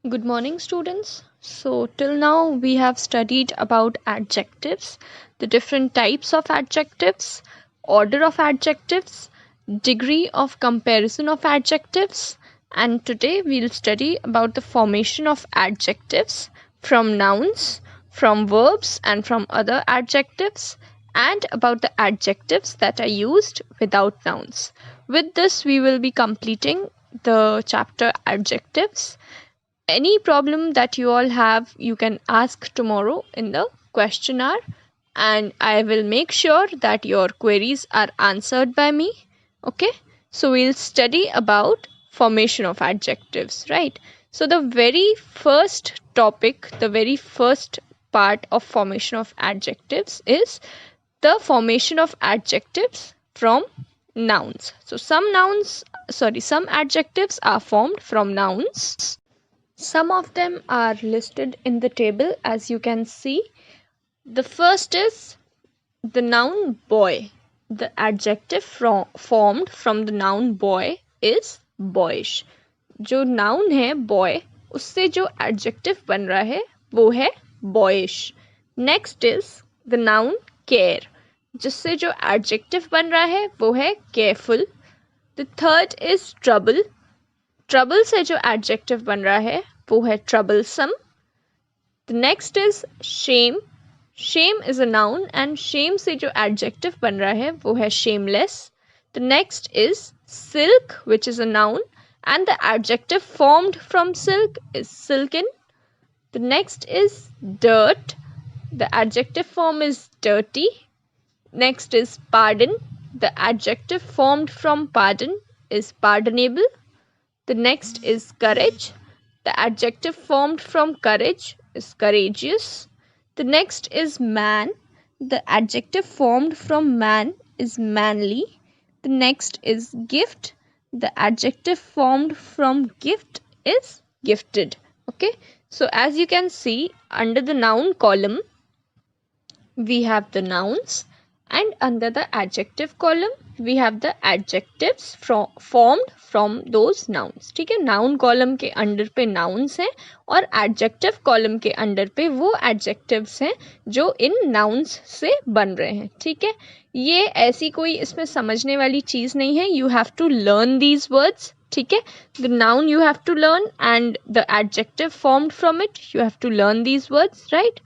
Good morning, students. So, till now, we have studied about adjectives, the different types of adjectives, order of adjectives, degree of comparison of adjectives, and today we'll study about the formation of adjectives from nouns, from verbs, and from other adjectives, and about the adjectives that are used without nouns. With this, we will be completing the chapter adjectives. Any problem that you all have, you can ask tomorrow in the question hour, and I will make sure that your queries are answered by me. Okay, so we'll study about formation of adjectives, right? So the very first topic, the very first part of formation of adjectives is the formation of adjectives from nouns. So some adjectives are formed from nouns. Some of them are listed in the table, as you can see. The first is the noun boy. The adjective formed from the noun boy is boyish. जो noun है boy, उससे जो adjective बन रहा है वो है boyish. Next is the noun care. जिससे जो adjective बन रहा है वो है careful. The third is trouble. Trouble से जो adjective बन रहा है वो है troublesome. The next is shame. Shame is a noun and shame से जो adjective बन रहा है वो है shameless. The next is silk, which is a noun, and the adjective formed from silk is silken. The next is dirt. The adjective form is dirty. Next is pardon. The adjective formed from pardon is pardonable. The next is courage. The adjective formed from courage is courageous. The next is man. The adjective formed from man is manly. The next is gift. The adjective formed from gift is gifted. Okay, so as you can see, under the noun column, we have the nouns, and under the adjective column we have the adjectives formed from those nouns. ठीक है, noun column के under पे nouns हैं और adjective column के under पे वो adjectives हैं जो इन nouns से बन रहे हैं. ठीक है, ये ऐसी कोई इसमें समझने वाली चीज़ नहीं है. You have to learn these words. ठीक है, the noun you have to learn and the adjective formed from it, you have to learn these words, right?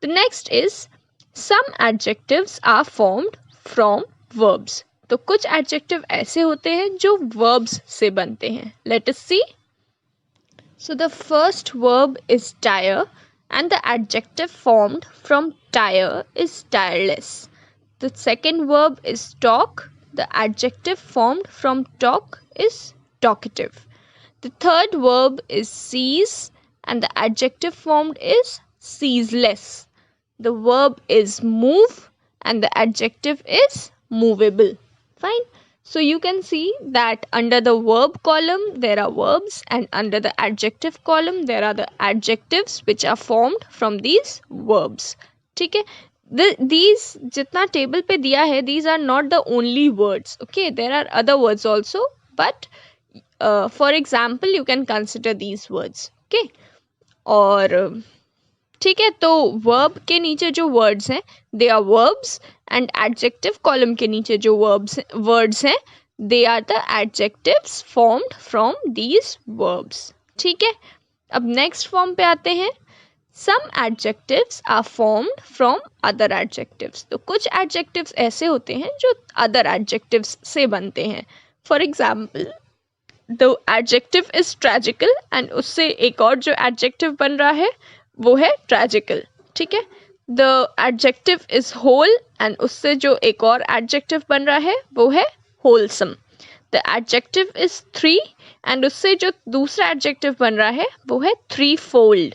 The next is some adjectives are formed from verbs. तो कुछ adjective ऐसे होते हैं जो verbs से बनते हैं. Let us see. So the first verb is tire and the adjective formed from tire is tireless. The second verb is talk. The adjective formed from talk is talkative. The third verb is cease and the adjective formed is ceaseless. The verb is move and the adjective is movable. Fine. So you can see that under the verb column there are verbs and under the adjective column there are the adjectives which are formed from these verbs. ठीक है, these जितना table पे दिया है, these are not the only words. Okay, there are other words also, but for example you can consider these words. Okay, और ठीक है, तो वर्ब के नीचे जो वर्ड्स हैं they are verbs and adjective column के नीचे जो वर्ड्स हैं they are the adjectives formed from these verbs. ठीक है, अब नेक्स्ट फॉर्म पे आते हैं. Some adjectives are formed from other adjectives. तो कुछ एडजेक्टिव्स ऐसे होते हैं जो अदर एडजेक्टिव्स से बनते हैं. For example the adjective is tragical and उससे एक और जो एडजेक्टिव बन रहा है वो है ट्रेजिकल. ठीक है, the adjective is whole and उससे जो एक और एडजेक्टिव बन रहा है वो है wholesome. The adjective is three and उससे जो दूसरा एडजेक्टिव बन रहा है वो है थ्री फोल्ड.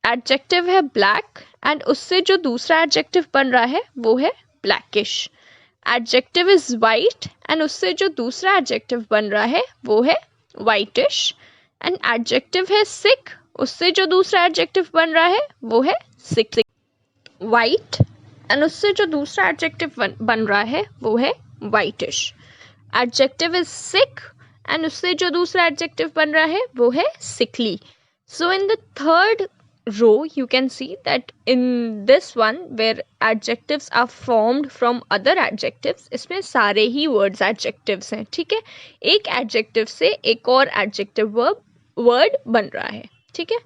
एडजेक्टिव है ब्लैक एंड उससे जो दूसरा एडजेक्टिव बन रहा है वो है blackish. Adjective is white and उससे जो दूसरा एडजेक्टिव बन रहा है वो है वाइटिश. एंड एडजेक्टिव है सिक, उससे जो दूसरा एडजेक्टिव बन रहा है वो है सिक. वाइट एंड उससे जो दूसरा एडजेक्टिव बन रहा है वो है whitish. Adjective is sick and उससे जो दूसरा एडजेक्टिव बन रहा है वो है sickly. So in the third row you can see that in this one where adjectives are formed from other adjectives, इसमें सारे ही words adjectives हैं. ठीक है, एक adjective से एक और adjective word बन रहा है. ठीक है,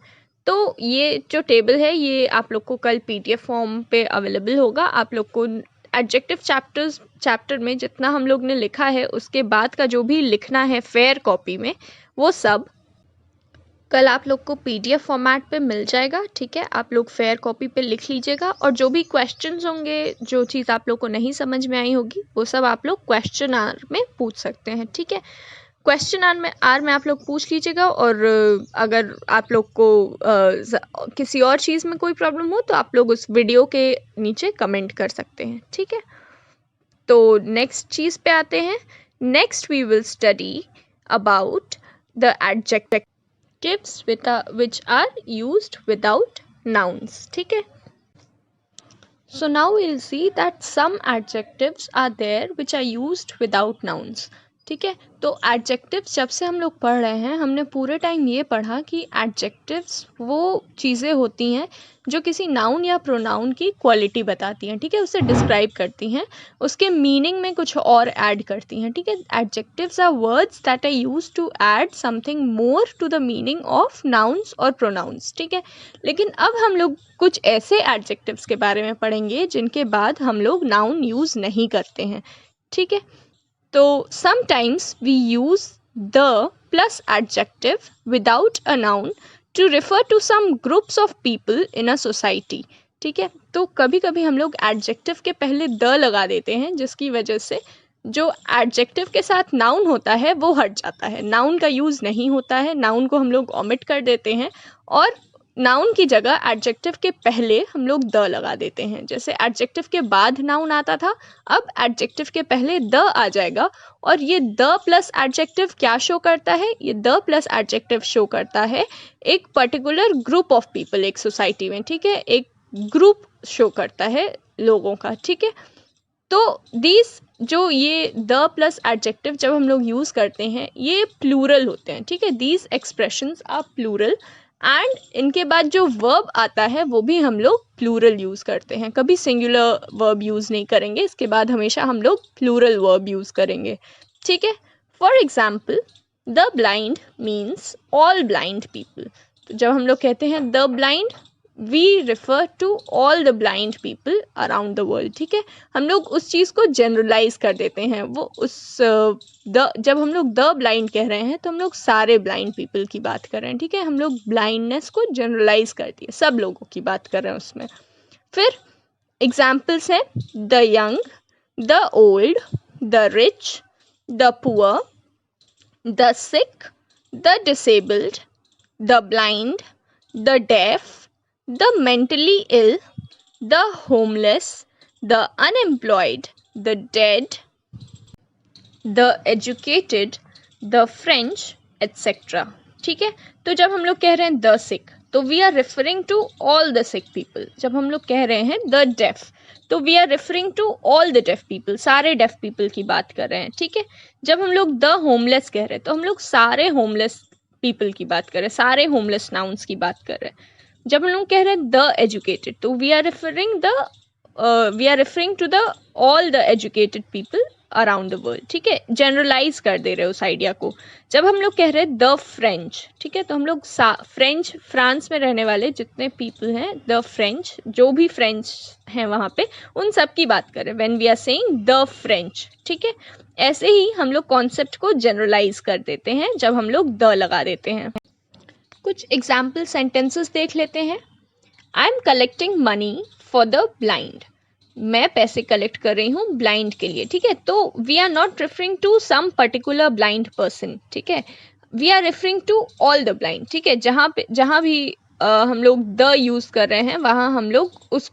तो ये जो टेबल है ये आप लोग को कल PDF फॉर्म पे अवेलेबल होगा. आप लोग को एडजेक्टिव चैप्टर में जितना हम लोग ने लिखा है उसके बाद का जो भी लिखना है फेयर कॉपी में वो सब कल आप लोग को PDF फॉर्मेट पे मिल जाएगा. ठीक है, आप लोग फेयर कॉपी पे लिख लीजिएगा और जो भी क्वेश्चंस होंगे, जो चीज़ आप लोग को नहीं समझ में आई होगी वो सब आप लोग क्वेश्चन आर में पूछ सकते हैं. ठीक है, क्वेश्चन आर में आप लोग पूछ लीजिएगा और अगर आप लोग को किसी और चीज़ में कोई प्रॉब्लम हो तो आप लोग उस वीडियो के नीचे कमेंट कर सकते हैं. ठीक है, तो नेक्स्ट चीज़ पे आते हैं. Next we will study about the adjectives which are used without nouns. ठीक है, so now we'll see that some adjectives are there which are used without nouns. ठीक है, तो एडजेक्टिव्स जब से हम लोग पढ़ रहे हैं हमने पूरे टाइम ये पढ़ा कि एडजेक्टिव्स वो चीज़ें होती हैं जो किसी नाउन या प्रोनाउन की क्वालिटी बताती हैं. ठीक है, उसे डिस्क्राइब करती हैं, उसके मीनिंग में कुछ और ऐड करती हैं. ठीक है, adjectives are words that are used to add something more to the meaning of nouns और प्रोनाउंस. ठीक है, लेकिन अब हम लोग कुछ ऐसे एडजेक्टिव्स के बारे में पढ़ेंगे जिनके बाद हम लोग नाउन यूज़ नहीं करते हैं. ठीक है, तो sometimes we use the plus adjective without a noun to refer to some groups of people in a society. ठीक है, तो कभी कभी हम लोग एडजेक्टिव के पहले द लगा देते हैं जिसकी वजह से जो एडजेक्टिव के साथ नाउन होता है वो हट जाता है. नाउन का यूज़ नहीं होता है, नाउन को हम लोग ओमिट कर देते हैं और नाउन की जगह एडजेक्टिव के पहले हम लोग द लगा देते हैं. जैसे एडजेक्टिव के बाद नाउन आता था, अब एडजेक्टिव के पहले द आ जाएगा और ये द प्लस एडजेक्टिव क्या शो करता है? ये द प्लस एडजेक्टिव शो करता है एक पर्टिकुलर ग्रुप ऑफ पीपल एक सोसाइटी में. ठीक है, एक ग्रुप शो करता है लोगों का. ठीक है, तो दीज जो ये द प्लस एडजेक्टिव जब हम लोग यूज़ करते हैं ये प्लूरल होते हैं. ठीक है, these expressions are plural and इनके बाद जो वर्ब आता है वो भी हम लोग प्लूरल यूज़ करते हैं. कभी सिंगुलर वर्ब यूज़ नहीं करेंगे, इसके बाद हमेशा हम लोग प्लूरल वर्ब यूज़ करेंगे. ठीक है, for example the blind means all blind people. तो जब हम लोग कहते हैं the blind we refer to all the blind people around the world. ठीक है, हम लोग उस चीज़ को जनरलाइज कर देते हैं. वो उस जब हम लोग द ब्लाइंड कह रहे हैं तो हम लोग सारे ब्लाइंड पीपल की बात कर रहे हैं. ठीक है, हम लोग ब्लाइंडनेस को जनरलाइज कर दिए, सब लोगों की बात कर रहे हैं उसमें. फिर एग्जाम्पल्स हैं the young, the old, the rich, the poor, the sick, the disabled, the blind, the deaf, the mentally ill, the homeless, the unemployed, the dead, the educated, the French, etc. ठीक है, तो जब हम लोग कह रहे हैं द सिक तो we are referring to all the sick people. जब हम लोग कह रहे हैं द डेफ तो we are referring to all the deaf people, सारे डेफ पीपल की बात कर रहे हैं. ठीक है, जब हम लोग द होमलेस कह रहे हैं तो हम लोग सारे होमलेस पीपल की बात कर रहे हैं, सारे होमलेस नाउन्स की बात कर रहे हैं. जब हम लोग कह रहे हैं द एजुकेटेड तो we are referring to the all the educated people around the world. ठीक है, जनरलाइज कर दे रहे हो उस आइडिया को. जब हम लोग कह रहे हैं द फ्रेंच, ठीक है, तो हम लोग फ्रेंच, फ्रांस में रहने वाले जितने पीपल हैं, द फ्रेंच, जो भी फ्रेंच हैं वहाँ पे, उन सब की बात कर रहे हैं when we are saying the French. ठीक है, ऐसे ही हम लोग कॉन्सेप्ट को जनरलाइज कर देते हैं जब हम लोग द लगा देते हैं. कुछ एग्जाम्पल सेंटेंसेस देख लेते हैं. आई am collecting money for the blind. मैं पैसे कलेक्ट कर रही हूँ ब्लाइंड के लिए. ठीक है, तो we are not referring to some particular blind person. ठीक है, we are referring to all the blind. ठीक है, जहाँ भी हम लोग द यूज़ कर रहे हैं वहाँ हम लोग उस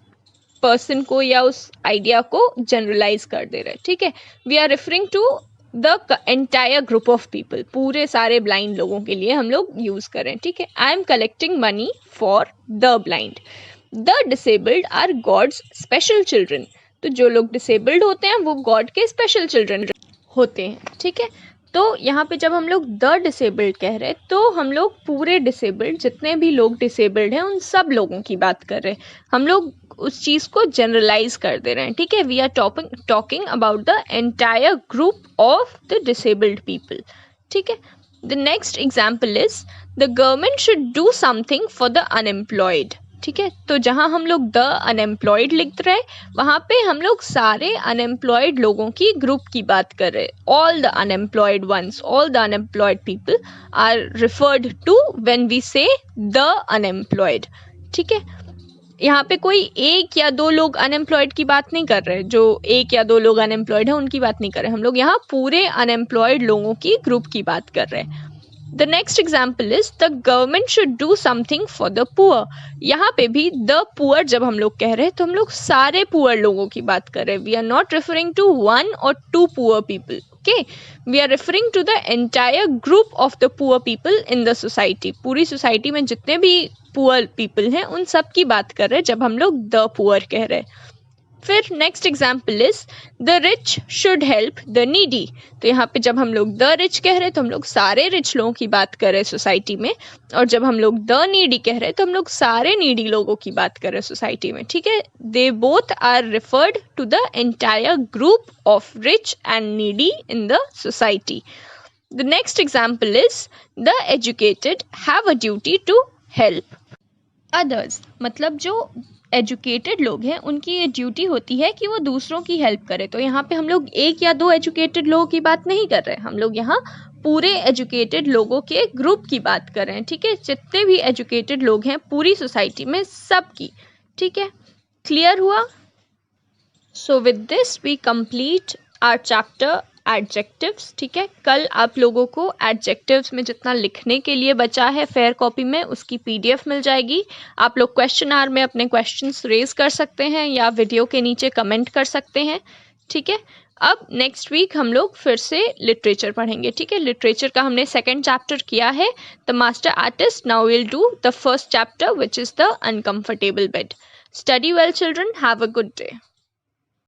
पर्सन को या उस आइडिया को जनरलाइज कर दे रहे हैं. ठीक है, we are referring to the entire group of people, पूरे सारे ब्लाइंड लोगों के लिए हम लोग यूज़ करें. ठीक है, I am collecting money for the blind. The disabled are God's special children. तो जो लोग डिसेबल्ड होते हैं वो गॉड के स्पेशल चिल्ड्रन होते हैं. ठीक है, तो यहाँ पे जब हम लोग द डिसेबल्ड कह रहे हैं तो हम लोग पूरे डिसेबल्ड, जितने भी लोग डिसेबल्ड हैं उन सब लोगों की बात कर रहे हैं, हम लोग उस चीज़ को जनरलाइज कर दे रहे हैं, ठीक है। We are talking about the entire group of the disabled people, ठीक है। The next example is the government should do something for the unemployed, ठीक है। तो जहाँ हम लोग द अनएम्प्लॉयड लिख रहे हैं वहाँ पे हम लोग सारे अनएम्प्लॉयड लोगों की ग्रुप की बात कर रहे हैं। All the unemployed ones, all the unemployed people are referred to when we say the unemployed, ठीक है। यहाँ पे कोई एक या दो लोग अनएम्प्लॉयड की बात नहीं कर रहे, जो एक या दो लोग अनएम्प्लॉयड है उनकी बात नहीं कर रहे, हम लोग यहाँ पूरे अनएम्प्लॉयड लोगों की ग्रुप की बात कर रहे हैं। The next example is the government should do something for the poor. यहाँ पे भी the poor जब हम लोग कह रहे हैं तो हम लोग सारे poor लोगों की बात कर रहे हैं. We are not referring to one or two poor people. Okay, we are referring to the entire group of the poor people in the society. पूरी society में जितने भी poor people हैं उन सब की बात कर रहे हैं जब हम लोग the poor कह रहे हैं. फिर next example is the rich should help the needy. तो यहाँ पे जब हम लोग द रिच कह रहे हैं तो हम लोग सारे रिच लोगों की बात कर रहे हैं सोसाइटी में, और जब हम लोग द नीडी कह रहे हैं तो हम लोग सारे नीडी लोगों की बात कर रहे हैं सोसाइटी में, ठीक है। They both are referred to the entire group of rich and needy in the society. The next example is the educated have a duty to help others. मतलब जो एजुकेटेड लोग हैं उनकी ये ड्यूटी होती है कि वो दूसरों की हेल्प करें. तो यहाँ पे हम लोग एक या दो एजुकेटेड लोगों की बात नहीं कर रहे, हम लोग यहाँ पूरे एजुकेटेड लोगों के ग्रुप की बात कर रहे हैं, ठीक है। जितने भी एजुकेटेड लोग हैं पूरी सोसाइटी में सब की, ठीक है। क्लियर हुआ? So with this we complete our chapter adjectives, ठीक है। कल आप लोगों को एडजेक्टिव्स में जितना लिखने के लिए बचा है फेयर कॉपी में उसकी पीडीएफ मिल जाएगी. आप लोग क्वेश्चन आवर में अपने क्वेश्चंस रेज कर सकते हैं या वीडियो के नीचे कमेंट कर सकते हैं, ठीक है। अब नेक्स्ट वीक हम लोग फिर से लिटरेचर पढ़ेंगे, ठीक है। लिटरेचर का हमने सेकेंड चैप्टर किया है the master artist. Now will do the first chapter which is the uncomfortable bed. Study well children, have a good day.